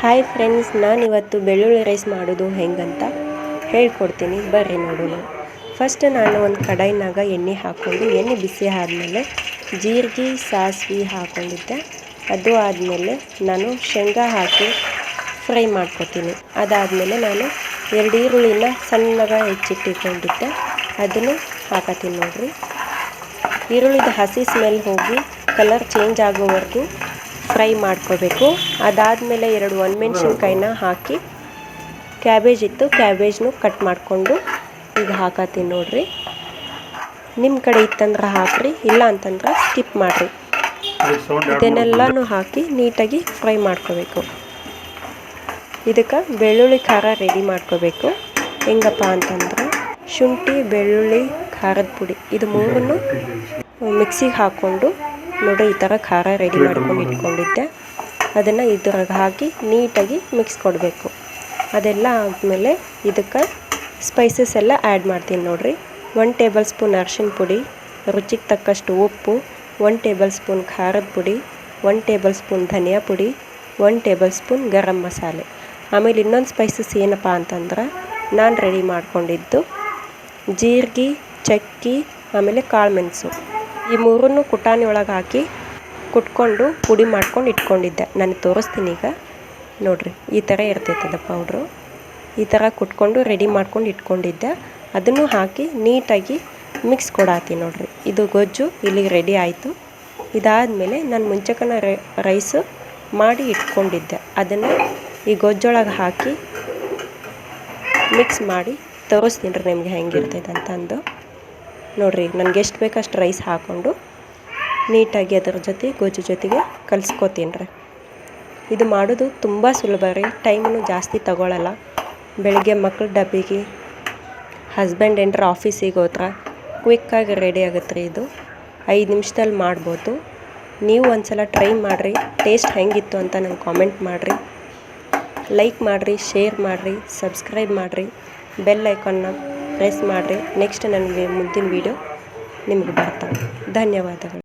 Hi friends, ನಾನಿವತ್ತು ಬೆಳ್ಳುಳ್ಳಿ rice ಮಾಡೋದು ಹೆಂಗಂತ ಹೇಳ್ಕೊಡ್ತೀನಿ, ಬರ್ರಿ ನೋಡೋಣ. ಫಸ್ಟ್ ನಾನು ಒಂದು ಕಡಾಯಿನಾಗ ಎಣ್ಣೆ ಹಾಕ್ಕೊಂಡು ಎಣ್ಣೆ ಬಿಸಿ ಆದಮೇಲೆ ಜೀರಿಗೆ ಸಾಸಿವೆ ಹಾಕ್ಕೊಂಡಿದ್ದೆ. ಅದು ಆದಮೇಲೆ ನಾನು ಶೇಂಗಾ ಹಾಕಿ ಫ್ರೈ ಮಾಡ್ಕೊತೀನಿ. ಅದಾದಮೇಲೆ ನಾನು 2 ಈರುಳ್ಳಿನ ಸಣ್ಣಗೆ ಹೆಚ್ಚಿಟ್ಟಿಕೊಂಡಿದ್ದೆ, ಅದನ್ನು ಹಾಕತ್ತೀನಿ ನೋಡ್ರಿ. ಈರುಳ್ಳಿದ ಹಸಿ ಸ್ಮೆಲ್ ಹೋಗಿ ಕಲರ್ ಚೇಂಜ್ ಆಗೋವರೆಗೂ ಫ್ರೈ ಮಾಡ್ಕೋಬೇಕು. ಅದಾದಮೇಲೆ 2 ಒಣಮೆಣ್ಸಿನ್ಕಾಯಿನ ಹಾಕಿ ಕ್ಯಾಬೇಜ್ ಇತ್ತು, ಕ್ಯಾಬೇಜ್ನು ಕಟ್ ಮಾಡಿಕೊಂಡು ಈಗ ಹಾಕತ್ತೀನಿ ನೋಡ್ರಿ. ನಿಮ್ಮ ಕಡೆ ಇತ್ತಂದ್ರೆ ಹಾಕ್ರಿ, ಇಲ್ಲ ಅಂತಂದ್ರೆ ಸ್ಕಿಪ್ ಮಾಡಿರಿ. ಇದನ್ನೆಲ್ಲನೂ ಹಾಕಿ ನೀಟಾಗಿ ಫ್ರೈ ಮಾಡ್ಕೋಬೇಕು. ಇದಕ್ಕೆ ಬೆಳ್ಳುಳ್ಳಿ ಖಾರ ರೆಡಿ ಮಾಡ್ಕೋಬೇಕು. ಹೆಂಗಪ್ಪ ಅಂತಂದ್ರೆ ಶುಂಠಿ, ಬೆಳ್ಳುಳ್ಳಿ, ಖಾರದ ಪುಡಿ ಇದು ಮೂರನ್ನು ಮಿಕ್ಸಿಗೆ ಹಾಕ್ಕೊಂಡು ನೋಡ್ರಿ ಈ ಥರ ಖಾರ ರೆಡಿ ಮಾಡ್ಕೊಂಡು ಇಟ್ಕೊಂಡಿದ್ದೆ. ಅದನ್ನು ಇದ್ರಾಗ ಹಾಕಿ ನೀಟಾಗಿ ಮಿಕ್ಸ್ ಕೊಡಬೇಕು. ಅದೆಲ್ಲ ಆದಮೇಲೆ ಇದಕ್ಕೆ ಸ್ಪೈಸಸ್ ಎಲ್ಲ ಆ್ಯಡ್ ಮಾಡ್ತೀನಿ ನೋಡ್ರಿ. 1 ಟೇಬಲ್ ಸ್ಪೂನ್ ಅರಿಶಿನ ಪುಡಿ, ರುಚಿಗೆ ತಕ್ಕಷ್ಟು ಉಪ್ಪು, 1 ಟೇಬಲ್ ಸ್ಪೂನ್ ಖಾರದ ಪುಡಿ, 1 ಟೇಬಲ್ ಸ್ಪೂನ್ ಧನಿಯಾ ಪುಡಿ, 1 ಟೇಬಲ್ ಸ್ಪೂನ್ ಗರಂ ಮಸಾಲೆ. ಆಮೇಲೆ ಇನ್ನೊಂದು ಸ್ಪೈಸಸ್ ಏನಪ್ಪ ಅಂತಂದ್ರೆ ನಾನು ರೆಡಿ ಮಾಡ್ಕೊಂಡಿದ್ದು ಜೀರಿಗೆ, ಚಕ್ಕೆ, ಆಮೇಲೆ ಕಾಳು ಮೆಣಸು ಈ ಮೂರನ್ನು ಕುಟಾಣಿ ಒಳಗೆ ಹಾಕಿ ಕುಟ್ಕೊಂಡು ಪುಡಿ ಮಾಡ್ಕೊಂಡು ಇಟ್ಕೊಂಡಿದ್ದೆ. ನಾನು ತೋರಿಸ್ತೀನಿ ಈಗ ನೋಡ್ರಿ. ಈ ಥರ ಇರ್ತೈತದ ಪೌಡ್ರು. ಈ ಥರ ಕುಟ್ಕೊಂಡು ರೆಡಿ ಮಾಡ್ಕೊಂಡು ಇಟ್ಕೊಂಡಿದ್ದೆ. ಅದನ್ನು ಹಾಕಿ ನೀಟಾಗಿ ಮಿಕ್ಸ್ ಕೊಡಾತೀನಿ ನೋಡ್ರಿ. ಇದು ಗೊಜ್ಜು ಇಲ್ಲಿಗೆ ರೆಡಿ ಆಯಿತು. ಇದಾದಮೇಲೆ ನಾನು ಮುಂಚೆಕನ ರೈಸು ಮಾಡಿ ಇಟ್ಕೊಂಡಿದ್ದೆ, ಅದನ್ನು ಈ ಗೊಜ್ಜೊಳಗೆ ಹಾಕಿ ಮಿಕ್ಸ್ ಮಾಡಿ ತೋರಿಸ್ತೀನಿ ರೀ ನಿಮಗೆ ಹೆಂಗಿರ್ತೈತೆ ಅಂತಂದು ನೋಡ್ರಿ. ನನಗೆ ಎಷ್ಟು ಬೇಕಷ್ಟು ರೈಸ್ ಹಾಕ್ಕೊಂಡು ನೀಟಾಗಿ ಅದರ ಜೊತೆ ಗೊಜ್ಜು ಜೊತೆಗೆ ಕಲಿಸ್ಕೊತೀನಿ ರೀ. ಇದು ಮಾಡೋದು ತುಂಬ ಸುಲಭ ರೀ, ಟೈಮನ್ನು ಜಾಸ್ತಿ ತಗೊಳ್ಳಲ್ಲ. ಬೆಳಗ್ಗೆ ಮಕ್ಕಳ ಡಬ್ಬಿಗೆ, ಹಸ್ಬೆಂಡ್ ಏನ್ರ ಆಫೀಸಿಗೆ ಹೋದ್ರೆ ಕ್ವಿಕ್ಕಾಗಿ ರೆಡಿ ಆಗುತ್ತೆ ರೀ. ಇದು 5 ನಿಮಿಷದಲ್ಲಿ ಮಾಡ್ಬೋದು. ನೀವು ಒಂದ್ಸಲ ಟ್ರೈ ಮಾಡಿರಿ. ಟೇಸ್ಟ್ ಹೆಂಗಿತ್ತು ಅಂತ ನಂಗೆ ಕಾಮೆಂಟ್ ಮಾಡಿರಿ, ಲೈಕ್ ಮಾಡಿರಿ, ಶೇರ್ ಮಾಡಿರಿ, ಸಬ್ಸ್ಕ್ರೈಬ್ ಮಾಡಿರಿ, ಬೆಲ್ ಐಕಾನ್ನ ಪ್ರೆಸ್ ಮಾಡಿರಿ. ನೆಕ್ಸ್ಟ್ ನನಗೆ ಮುಂದಿನ ವೀಡಿಯೋ ನಿಮಗೆ ಬರ್ತಾವೆ. ಧನ್ಯವಾದಗಳು.